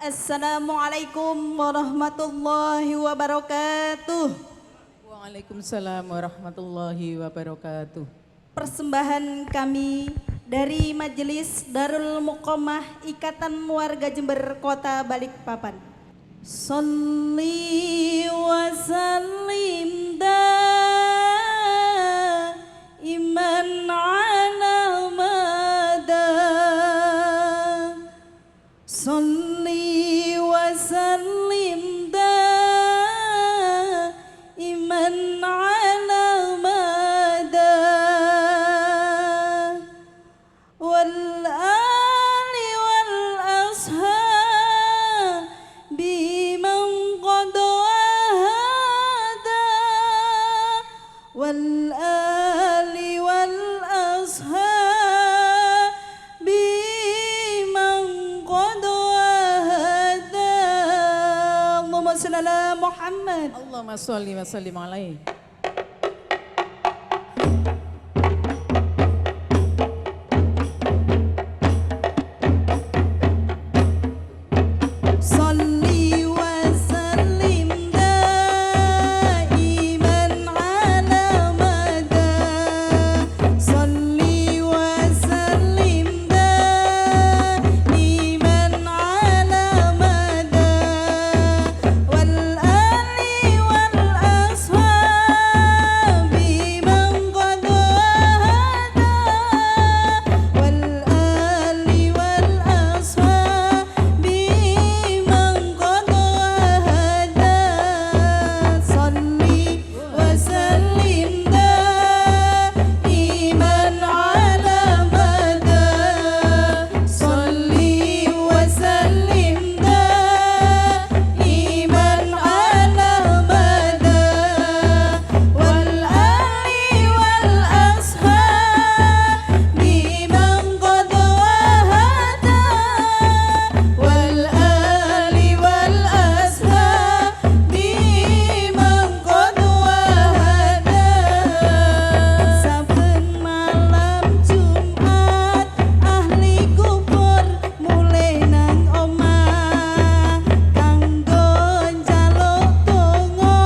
Assalamualaikum warahmatullahi wabarakatuh. Waalaikumsalam warahmatullahi wabarakatuh. Persembahan kami dari Majelis Darul Muqamah Ikatan Warga Jember Kota Balikpapan. Sholli wa sallim daiman ala mada. Sholli wa sallim daiman ala mada. Wal ali wal ashabi man qad wahada. Wal ali wal ashabi man qad wahada. Allahumma shalli ala Muhammad. Allahumma sholli wa sallim alaihi. Sholli wa sallim daiman ala mada. Sholli wa sallim daiman ala mada. Wal ali wal ashabi man qad wahada. Wal ali wal ashabi man qad wahada. Sholli wa sallim daiman ala mada. Sholli wa sallim daiman ala mada. Wal ali wal ashabi man qad wahada. Wal ali wal ashabi man qad wahada. Saben malam Jumat ahli kubur mulai nang omah kanggo njaluk donga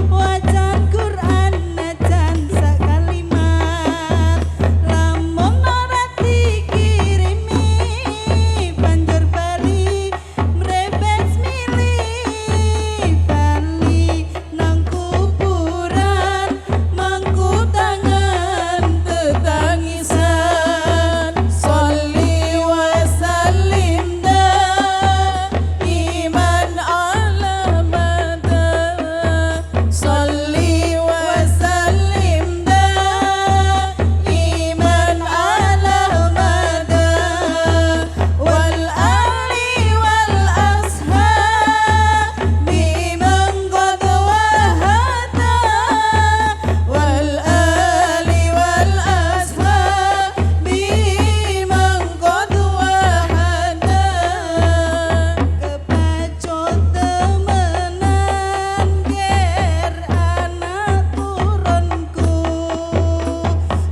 wacan Quran najan sakalimat. Lamun ora dikirimi banjur bali mrebes milih bali nang kuburan mangku tangan tetangisan. Sholli wa sallim daiman ala mada. Sholli wa sallim daiman ala mada. Wal ali wal ashabi man qad wahada. Wal ali wal ashabi man qad wahada. Kepacut temenan ger anak turunku.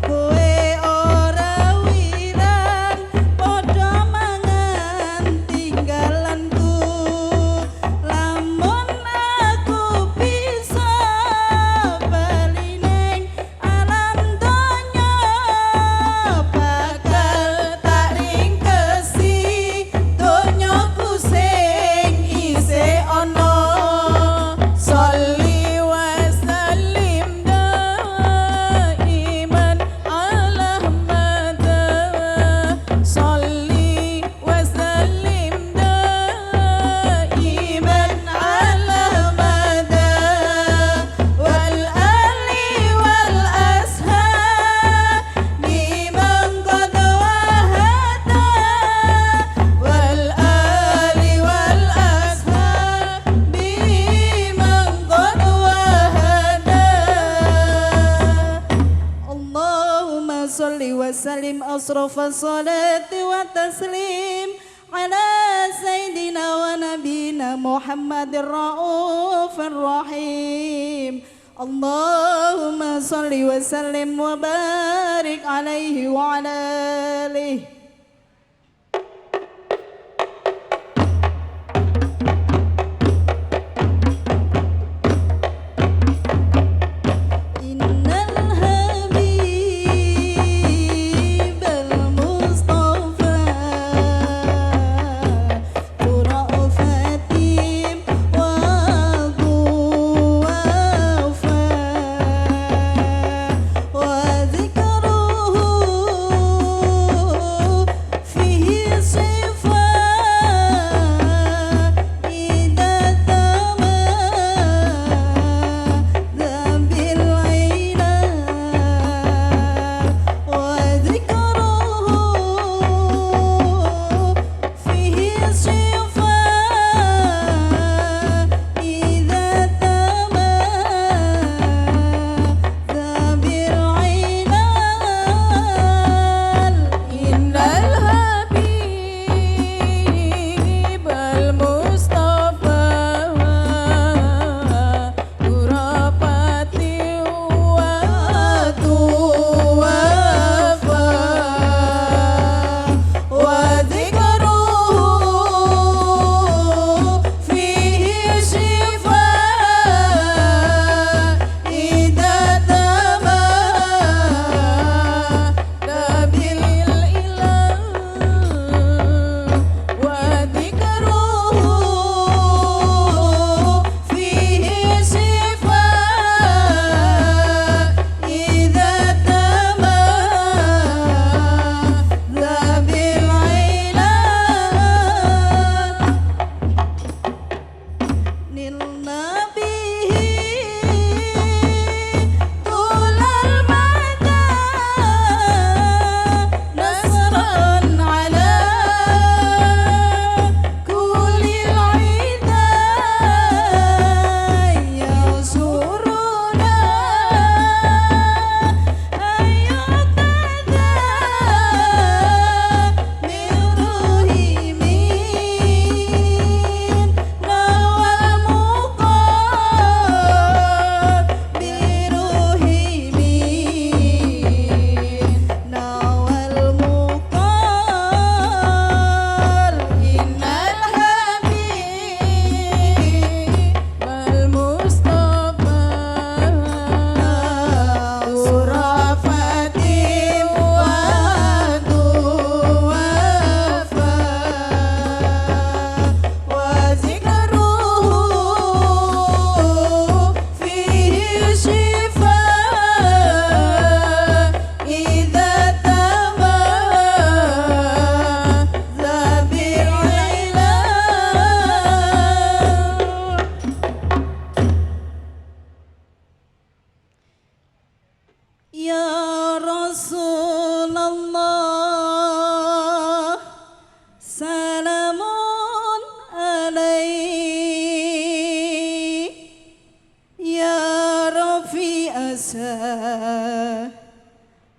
Kowe ora wirang padha mangan tinggalanku. Lamun aku bisa bali ning alam donya bakal tak ringkesi donyaku sing isih ana. Sholli wa sallim daiman ala mada. Sholli wa sallim daiman ala mada. Wal ali wal ashabi man qad wahada. Wal ali wal ashabi man qad wahada. Allahumma sholli wa sallim asrafa salati wa taslim ala sayyidina wa nabina Muhammadir raufir rahim. Allahumma sholli wa sallim wa barik alaihi wa ala alihi.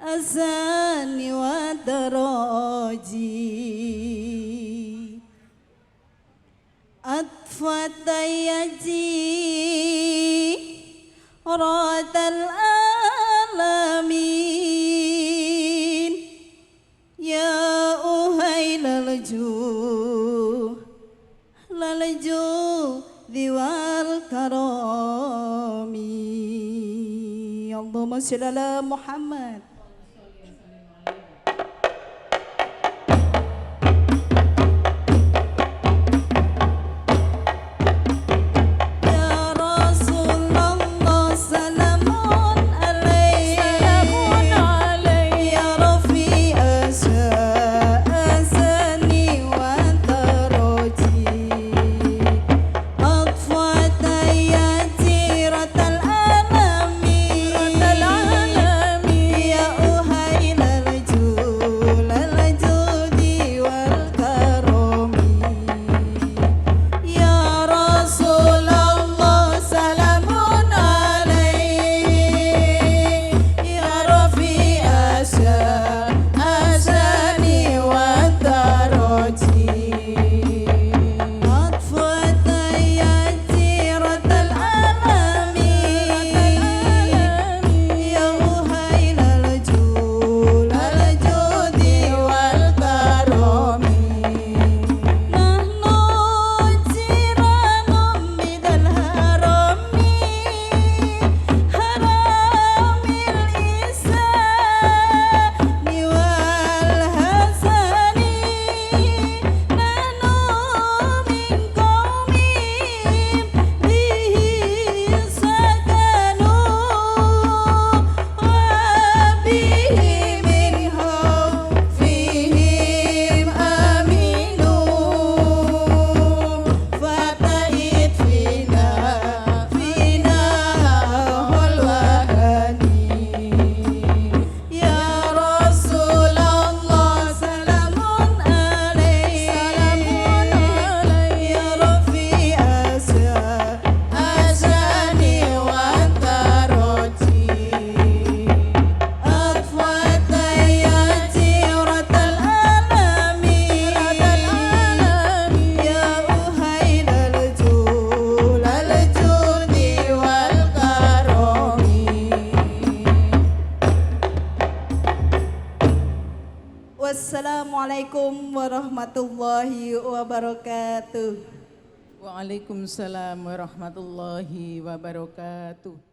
أساني ودراجي أطفت يدي رات العالمين يا أهيل الجود ذي والكرام اللهم صل على محمد. Wassalamualaikum warahmatullahi wabarakatuh. Waalaikumsalam warahmatullahi wabarakatuh.